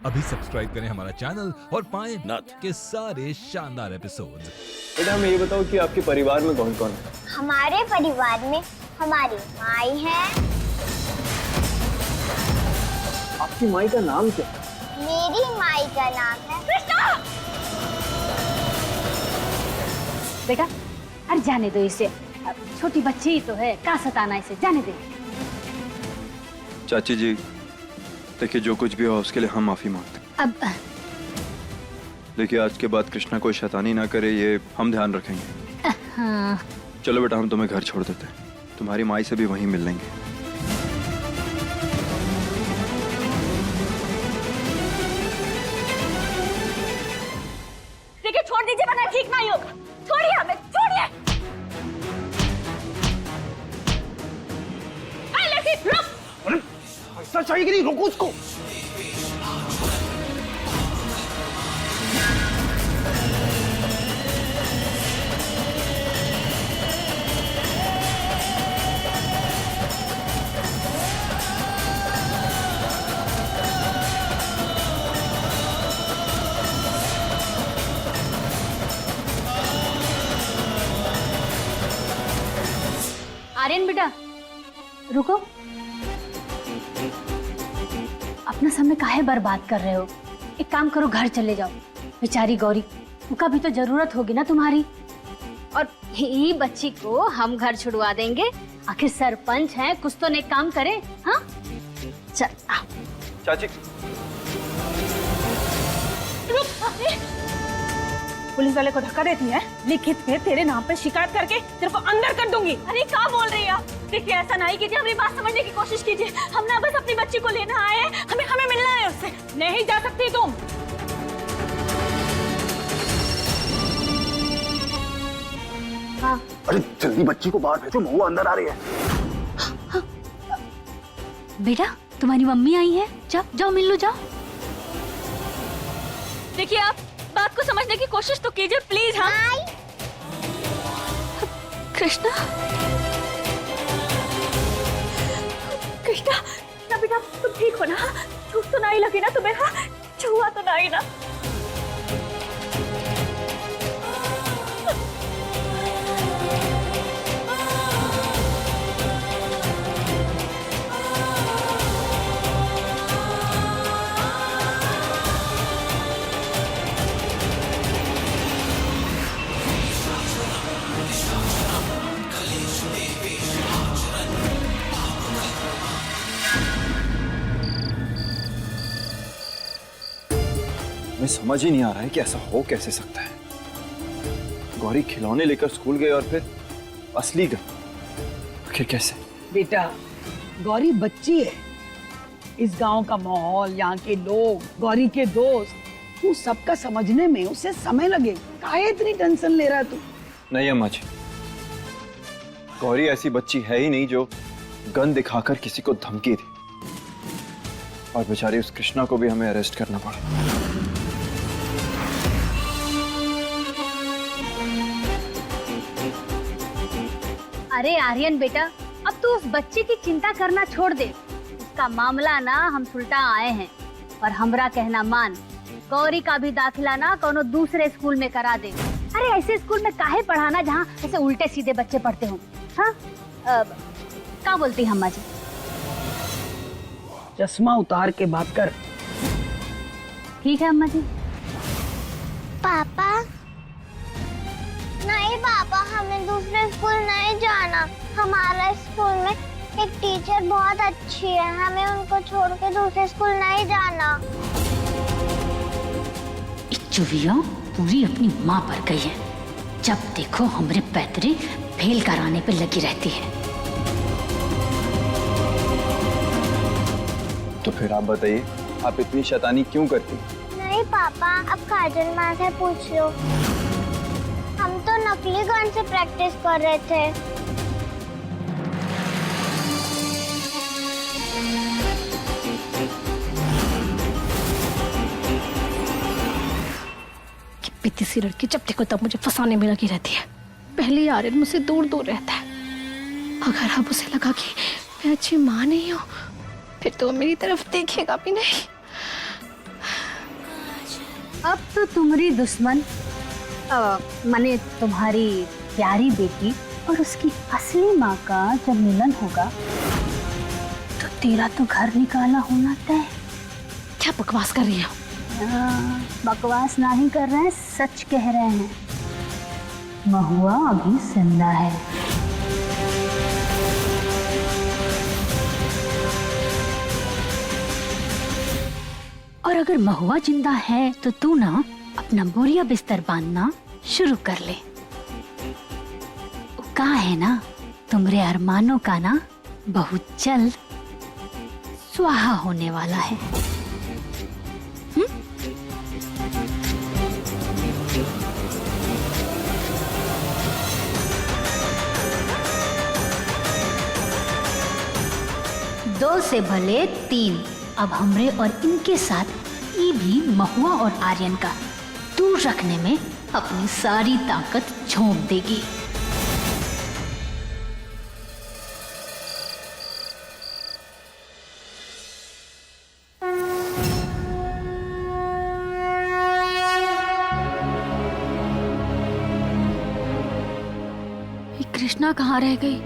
अभी सब्सक्राइब करें हमारा चैनल और पाएं नथ के सारे शानदार एपिसोड्स। बेटा हमें ये बताओ कि आपके परिवार में कौन कौन है? हमारे परिवार में हमारी माई है। आपकी माई का नाम क्या है? मेरी माई का नाम है कृष्णा। बेटा अरे जाने दो इसे, छोटी बच्ची ही तो है, क्या सताना इसे, जाने दे। चाची जी देखिए, जो कुछ भी हो उसके लिए हम माफी मांगते हैं। अब देखिए आज के बाद कृष्णा कोई शैतानी ना करे, ये हम ध्यान रखेंगे। हाँ। चलो बेटा हम तुम्हें घर छोड़ देते हैं, तुम्हारी माई से भी वहीं मिल लेंगे। देखिए छोड़ दीजिए वरना ठीक नहीं होगा। छोड़िए हमें, छोड़िए। रुक। ऐसा चाहिए कि नहीं, रोको उसको। आर्यन बेटा रुको, अपना समय काहे बर्बाद कर रहे हो? एक काम करो, घर चले जाओ। बेचारी गौरी, उनका भी तो जरूरत होगी ना तुम्हारी। और ये बच्ची को हम घर छुड़वा देंगे, आखिर सरपंच हैं, कुछ तो नेक काम करे। हाँ चल आओ। चाची पुलिस वाले को धक्का देती है, लिखित में तेरे नाम पे शिकायत करके तेरे को अंदर कर दूंगी। अरे क्या बोल रही है आप? देखिए ऐसा नहीं कीजिए, हमें बात समझने की कोशिश कीजिए। हम ना बस अपनी बच्ची को लेना आए हैं, हमें मिलना है उससे। नहीं जा सकती तुम। हाँ अरे जल्दी बच्ची को बाहर भेजो, महुआ अंदर आ रही है। बेटा तुम्हारी मम्मी आई है, जाओ जाओ मिल लो, जाओ। देखिए आप बात को समझने की कोशिश तो कीजिए प्लीज। हाँ कृष्णा, कृष्णा ना बेटा, तुम ठीक हो ना? चोट तो नहीं लगी ना तुम्हें? हाँ छुआ तो नहीं ना? हमें समझ ही नहीं आ रहा है कि ऐसा हो कैसे सकता है। गौरी खिलौने लेकर स्कूल गए और फिर असली गए, आखिर कैसे? बेटा गौरी बच्ची है, इस गांव का माहौल, यहाँ के लोग, गौरी के दोस्त, तू सबका समझने में उसे समय लगेगा। काहे इतनी टेंशन ले रहा है तू? नहीं अम्मा जी, गौरी ऐसी बच्ची है ही नहीं जो गन दिखाकर किसी को धमकी दे। और बेचारी उस कृष्णा को भी हमें अरेस्ट करना पड़ा। अरे आर्यन बेटा, अब तू उस बच्चे की चिंता करना छोड़ दे। उसका मामला ना हम सुलटा आए हैं, और हमरा कहना मान, गौरी का भी दाखिला ना कोनो दूसरे स्कूल में करा दे। अरे ऐसे स्कूल में काहे पढ़ाना जहाँ ऐसे उल्टे सीधे बच्चे पढ़ते हो? हाँ क्या बोलती हैं अम्मा जी? चश्मा उतार के बात कर। ठीक है अम्मा जी। पापा नहीं, पापा हमें दूसरे स्कूल नहीं जाना। हमारा स्कूल में एक टीचर बहुत अच्छी है, हमें उनको छोड़ के दूसरे स्कूल नहीं जाना। चुविया पूरी अपनी माँ पर गई है, जब देखो हमरे पैतरे फेल कराने पे लगी रहती है। तो फिर आप बताइए, आप इतनी शैतानी क्यों करती? नहीं पापा, अब काजल माँ से पूछ लो। हम तो नकली गन से प्रैक्टिस कर रहे थे। पिती सी लड़की जब देखो तब मुझे फंसाने में लगी रहती है। पहले ही आर्यन मुझसे दूर दूर रहता है, अगर अब उसे लगा कि मैं अच्छी माँ नहीं हूँ फिर तो मेरी तरफ देखेगा भी नहीं। अब तो तुम्हारी दुश्मन माने तुम्हारी प्यारी बेटी और उसकी असली माँ का जब मिलन होगा तो तेरा तो घर निकाला होना तय। क्या बकवास कर रही हो? बकवास नहीं कर रहे हैं, सच कह रहे हैं। महुआ अभी जिंदा है। और अगर महुआ जिंदा है तो तू ना अपना बोरिया बिस्तर बांधना शुरू कर ले। कहा है ना तुम्हारे अरमानों का ना बहुत जल्द स्वाहा होने वाला है। दो से भले तीन। अब हमरे और इनके साथ ये भी महुआ और आर्यन का दूर रखने में अपनी सारी ताकत झोंक देगी। ये कृष्णा कहाँ रह गई?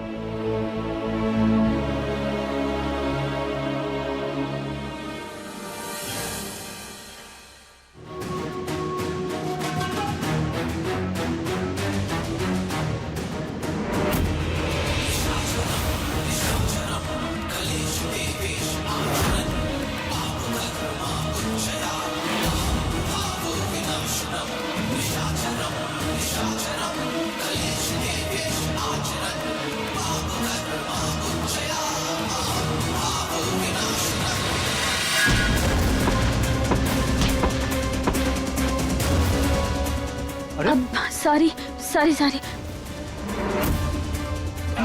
Sorry sorry sorry.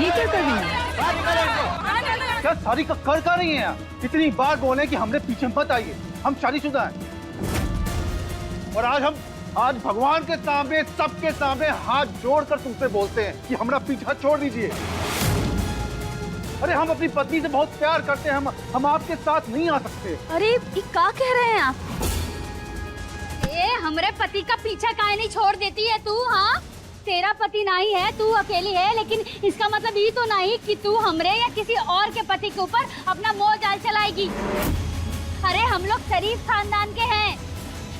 ये क्या कर रही है? क्या सारी का कर रही हैं आप? कितनी बार बोले कि हमने पीछे मत आइए, हम शादीशुदा हैं। और आज भगवान के सामने, सबके सामने हाथ जोड़कर तुमसे बोलते हैं कि हमारा पीछा छोड़ दीजिए। अरे हम अपनी पत्नी से बहुत प्यार करते हैं, हम आपके साथ नहीं आ सकते। अरे ये क्या कह रहे हैं आप? हमरे पति का पीछा काहे नहीं छोड़ देती है तू? हाँ, तेरा पति नहीं है, तू अकेली है, लेकिन इसका मतलब ये तो नहीं कि तू हमरे या किसी और के पति के ऊपर अपना मोह जाल चलाएगी। अरे हम लोग शरीफ खानदान के हैं,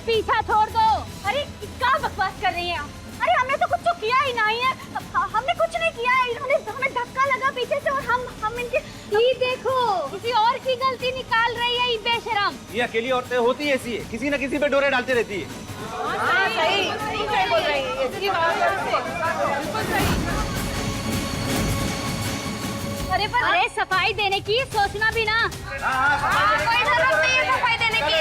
पीछा छोड़ दो। अरे क्या बकवास कर रही हैं आप? अरे हमने तो कुछ तो किया ही नहीं है, हमने कुछ नहीं किया है। इन्होंने हमें धक्का लगा पीछे से और हम इनके ये देखो किसी और की गलती निकाल रही है ये बेशरम। ये अकेली औरतें होती ऐसी है, किसी न किसी पे डोरे डालते रहती है। सही बोल रही है, इसकी बात बिल्कुल सही। अरे सफाई देने की सोचना भी ना। कोई जरूरत नहीं है सफाई देने की।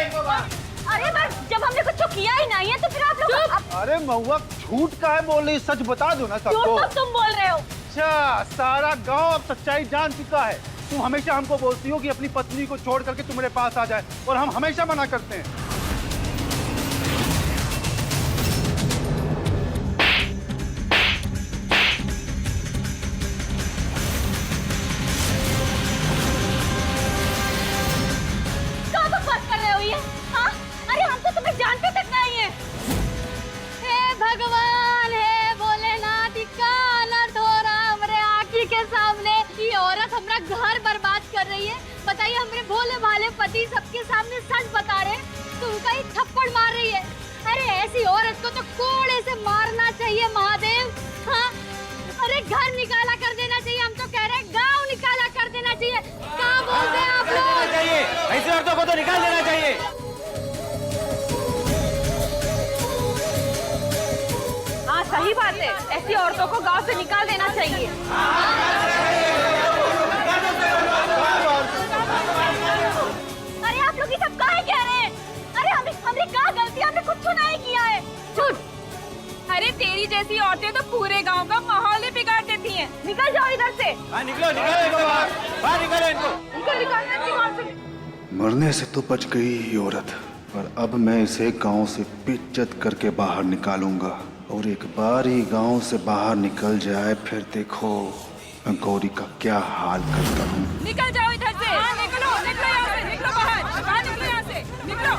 अरे बस जब हमने कुछ तो किया ही नहीं है तो फिर आप लोग। अरे महुआ झूठ का है बोल रही, सच बता दो ना सबको। तुम बोल रहे हो। अच्छा, सारा गांव अब सच्चाई जान चुका है। तुम हमेशा हमको बोलती हो कि अपनी पत्नी को छोड़ करके तुम्हारे पास आ जाए, और हम हमेशा मना करते हैं। क्या बकवास कर रहे हो ये? हाँ? अरे हम तो तुम्हें जानते तक नहीं है। हे भगवान, हे भोलेनाथ, का अनर्थ हो रहा हमारे आँखी के सामने। ये औरत हमारा घर बर्बाद कर रही है। बताइए, हमारे भोले भाले पति सबके सामने सच बता रहे, तो उनका ही थप्पड़ मार रही है। अरे ऐसी औरत को तो कोड़े से मारना चाहिए महादेव। हाँ? अरे घर निकाला कर देना चाहिए। हम तो कह रहे हैं गाँव निकाला कर देना चाहिए। क्या बोलते हैं आप लोग? ऐसी औरतों को तो निकाल देना चाहिए। हाँ सही बात है, ऐसी औरतों को गांव से निकाल देना चाहिए। अरे आप लोग ये सब काहे कह रहे हैं? अरे हमने क्या गलती, हमने कुछ नहीं किया है। झूठ। अरे तेरी जैसी औरतें तो पूरे गांव का माहौल ही बिगाड़ देती हैं। निकल जाओ इधर से। हाँ, निकलो इनको बाहर निकालो इनको। निकलना। मरने से तो बच गई ये औरत, पर अब मैं इसे गांव से पिच्चत करके बाहर निकालूंगा। और एक बार ही गांव से बाहर निकल जाए, फिर देखो मैं गौरी का क्या हाल करता हूँ। निकल जाओ इधर से। हाँ, निकलो निकलो यहाँ से, निकलो बाहर, निकलो यहाँ से, निकलो।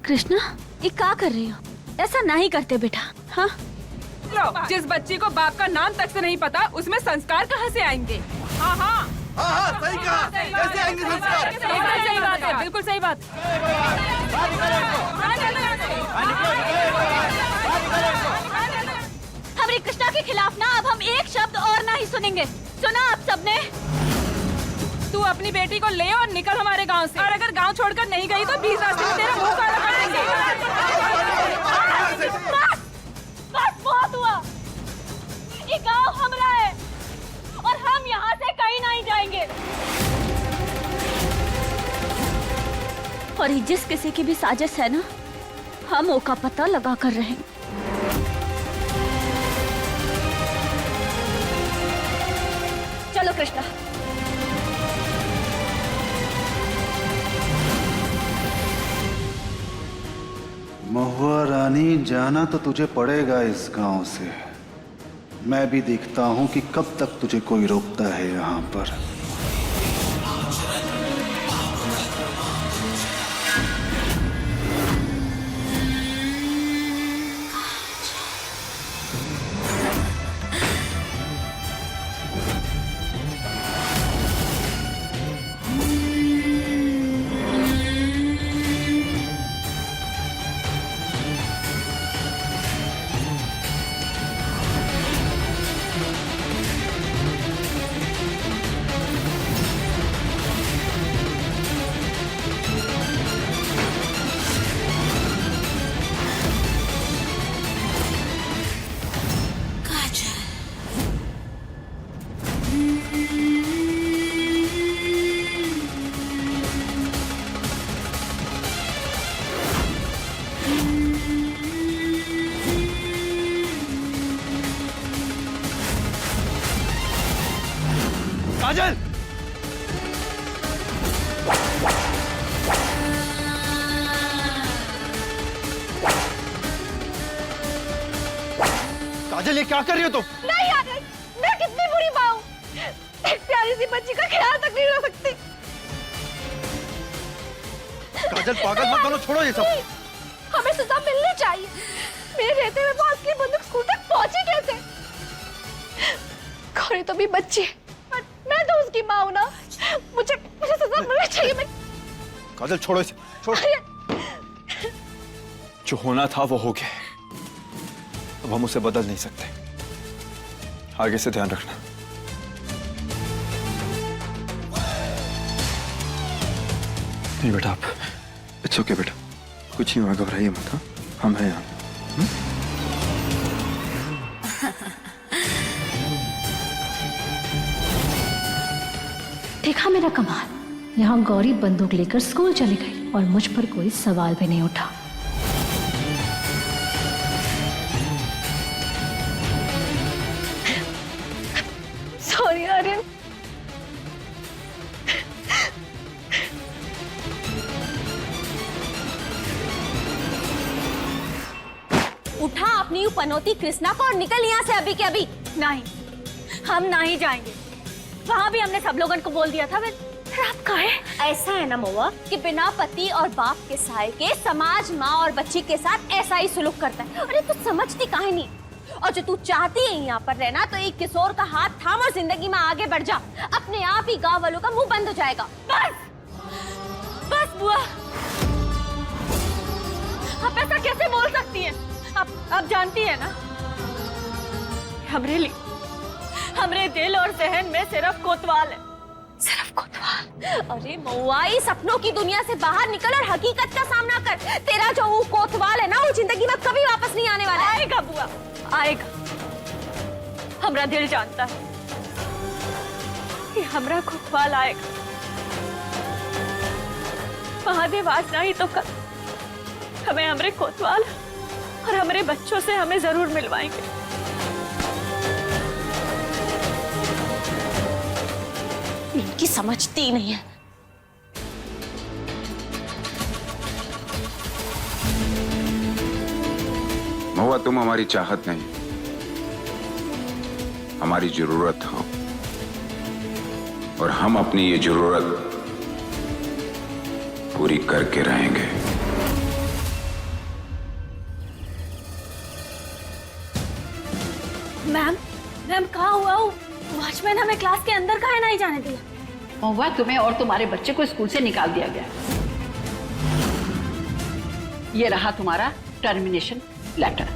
कृष्णा, ये क्या कर रही हो? ऐसा नहीं करते बेटा। हाँ, लो, जिस बच्ची को बाप का नाम तक से नहीं पता, उसमें संस्कार कहाँ से आएंगे? हाँ हाँ सही कहा। कैसे आएंगे संस्कार? सही बात है, बिल्कुल सही बात। हमारी कृष्णा के खिलाफ ना अब हम एक शब्द और नहीं सुनेंगे। सुना आप सबने? तू अपनी बेटी को ले और निकल हमारे गांव से, और अगर गांव छोड़कर नहीं गई तो बीच रास्ते में तेरा मुंह काला कर देंगे। बस बहुत हुआ। ये गांव हमारा है और हम यहाँ से कहीं नहीं जाएंगे। और ये जिस किसी की भी साजिश है ना, हम उसका पता लगा कर रहेंगे। चलो कृष्णा। महुआ रानी, जाना तो तुझे पड़ेगा इस गांव से। मैं भी देखता हूं कि कब तक तुझे कोई रोकता है यहाँ पर। काजल! काजल, ये क्या कर रही हो तुम? नहीं यार, मैं कितनी बुरी माँ हूँ। एक प्यारी सी बच्ची का ख्याल तक नहीं रख सकती। काजल पागल मत बनो, छोड़ो ये सब। हमें सजा मिलनी चाहिए। मेरे रहते हुए वो असली बंदूक स्कूल तक पहुंची कैसे? गौरी तो भी बच्ची है, पर मैं तो उसकी माँ हूँ ना। मुझे सजा मिलनी चाहिए। मैं काजल छोड़ो इसे, छोड़ो। जो होना था वो हो गया। अब हम उसे बदल नहीं सकते। आगे से ध्यान रखना। नहीं बेटा, आप इट्स ओके बेटा, कुछ नहीं हुआ, घबराइए मत। हाँ, हम हैं यहाँ। देखा मेरा कमाल, यहाँ गौरी बंदूक लेकर स्कूल चली गई और मुझ पर कोई सवाल भी नहीं उठा। सॉरी आर्यन। उठा अपनी पनौती कृष्णा को और निकल यहाँ से अभी के अभी। नहीं, हम नहीं जाएंगे। वहाँ भी हमने सब लोगों को बोल दिया था। फिर आप कहे ऐसा है ना महुआ कि बिना पति और बाप के साए के समाज माँ और बच्ची के साथ ऐसा ही सुलूक करता है। अरे तू समझती काहे नहीं? और जो तू चाहती है यहाँ पर रहना, तो एक किशोर का हाथ थाम और जिंदगी में आगे बढ़ जा। अपने आप ही गाँव वालों का मुंह बंद हो जाएगा। बस बस बुआ, आप ऐसा कैसे बोल सकती है? आप जानती है ना, हमरे लिए, हमरे दिल और जहन में सिर्फ कोतवाल है, सिर्फ कोतवाल। अरे महुआई, सपनों की दुनिया से बाहर निकल और हकीकत का सामना कर। तेरा जो वो कोतवाल है ना, वो जिंदगी में कभी वापस नहीं आने वाला। आएगा बुआ, आएगा। हमरा दिल जानता है कि हमरा कोतवाल आएगा। महादेव आज नहीं तो कल हमें हमरे कोतवाल और हमारे बच्चों से हमें जरूर मिलवाएंगे। इनकी समझती नहीं है। महुआ, तुम हमारी चाहत नहीं, हमारी जरूरत हो, और हम अपनी ये जरूरत पूरी करके रहेंगे। मैम मैम कहाँ हुआ वो वॉचमैन हमें क्लास के अंदर काहे नहीं जाने दिया? महुआ, तुम्हें और तुम्हारे बच्चे को स्कूल से निकाल दिया गया। ये रहा तुम्हारा टर्मिनेशन लेटर,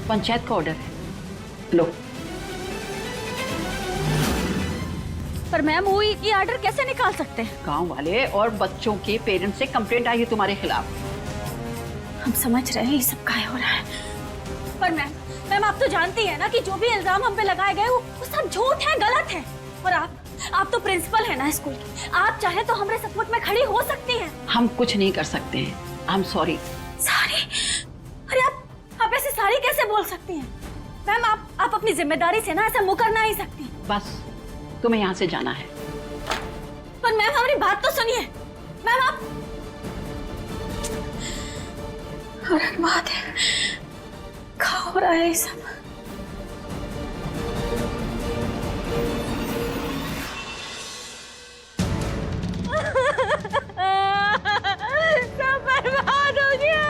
पंचायत का ऑर्डर है, लो। पर मैम वो ये ऑर्डर कैसे निकाल सकते हैं? गांव वाले और बच्चों के पेरेंट्स से कंप्लेंट आई है तुम्हारे खिलाफ। हम समझ रहे हैं ये सब काहे हो रहा है, पर मैम आप तो जानती है ना कि जो भी इल्जाम हम पे लगाए गए वो सब झूठ है, गलत है। और आप तो प्रिंसिपल है ना स्कूल की, आप चाहे तो हमारे सपोर्ट में खड़ी हो सकती हैं। हम कुछ नहीं कर सकते हैं, आई एम सॉरी। सॉरी? अरे आप ऐसे सॉरी कैसे बोल सकती हैं? मैम आप अपनी जिम्मेदारी से ना ऐसा मुकर नहीं सकती। बस तुम्हें यहाँ से जाना है। पर मैम हमारी बात तो सुनिए। मैम आप महादेव, क्या हो रहा है ये सब? सब बर्बाद हो गया।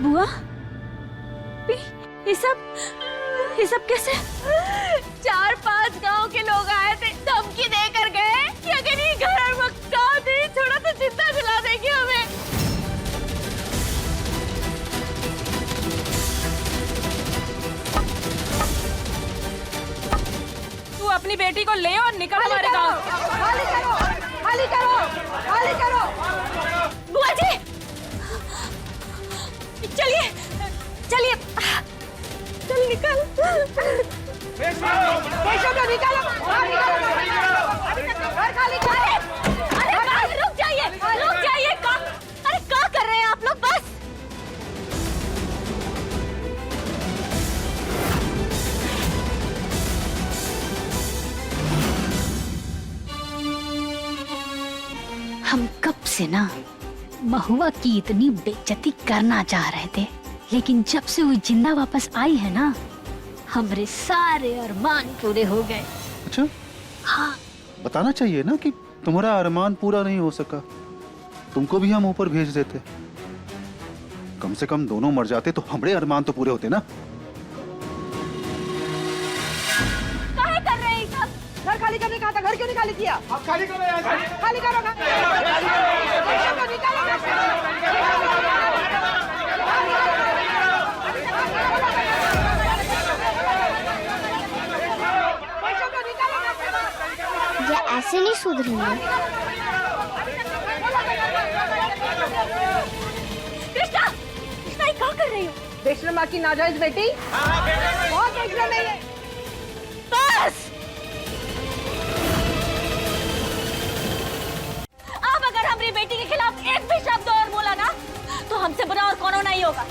बुआ, ये सब कैसे? 4-5 गांव के लोग आए थे, धमकी देकर गए कि अगर ये घर और मकान नहीं छोड़ा तो जिंदा जला देंगे हमें। तू अपनी बेटी को ले और निकल हमारे गांव से। खाली करो, खाली करो, खाली करो। बुआ जी चलिए चलिए, चल निकल। निकालो, अरे रुक जाइए, रुक जाइए। अरे क्या कर रहे हैं आप लोग? बस हम कब से ना महुआ की इतनी बेइज्जती करना चाह रहे थे, लेकिन जब से वो जिंदा वापस आई है ना, हमारे सारे अरमान पूरे हो गए। अच्छा? हाँ। बताना चाहिए ना कि तुम्हारा अरमान पूरा नहीं हो सका, तुमको भी हम ऊपर भेज देते। कम से कम दोनों मर जाते तो हमारे अरमान तो पूरे होते ना। काहे कर रहे हैं सब? घर खाली करने कहा था, घर क्यों नहीं खाली किया? आप खाली करो यहाँ से। खाली करो, ये ऐसे नहीं सुधरेंगे। कृष्णा, कृष्णा ये क्या कर रही हो? वैष्णव माँ की नाजायज बेटी बहुत वैष्णव नहीं है। बस अब अगर हमारी बेटी के खिलाफ एक भी शब्द और बोला ना तो हमसे बुरा और कौन नहीं होगा।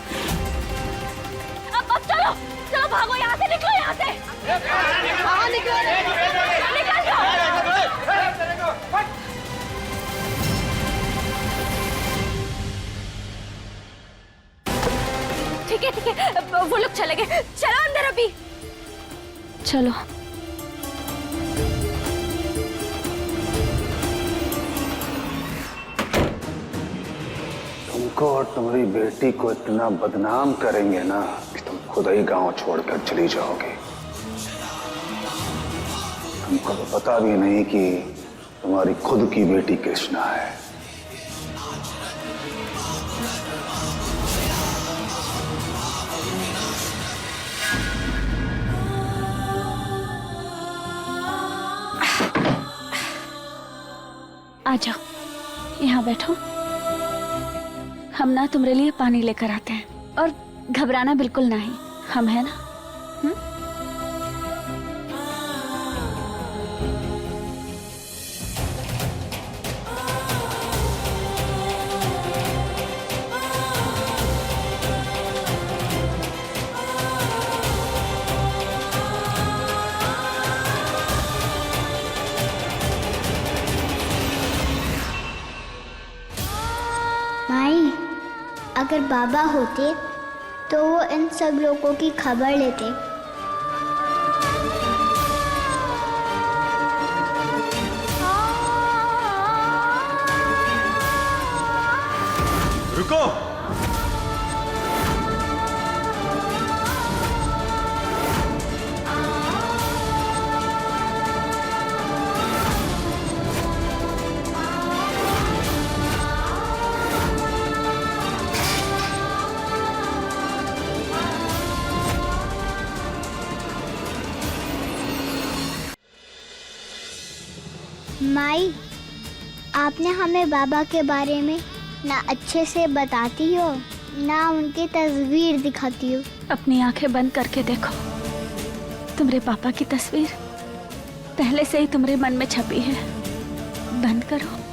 अब चलो चलो, भागो यहाँ से, निकलो यहाँ से। कहाँ निकलो? निकल जाओ। ठीक है, वो लोग चले गए। चलो अंदर अभी। चलो। तुमको और तुम्हारी बेटी को इतना बदनाम करेंगे ना कि तुम खुद ही गांव छोड़कर चली जाओगे। तुमको तो पता भी नहीं कि तुम्हारी खुद की बेटी कृष्णा है। आ जाओ, यहाँ बैठो। हम ना तुम्हारे लिए पानी लेकर आते हैं, और घबराना बिल्कुल नहीं, हम है ना। अगर बाबा होते तो वो इन सब लोगों की खबर लेते। रुको। माई, आपने हमें बाबा के बारे में ना अच्छे से बताती हो ना उनकी तस्वीर दिखाती हो। अपनी आंखें बंद करके देखो, तुम्हारे पापा की तस्वीर पहले से ही तुम्हारे मन में छपी है। बंद करो।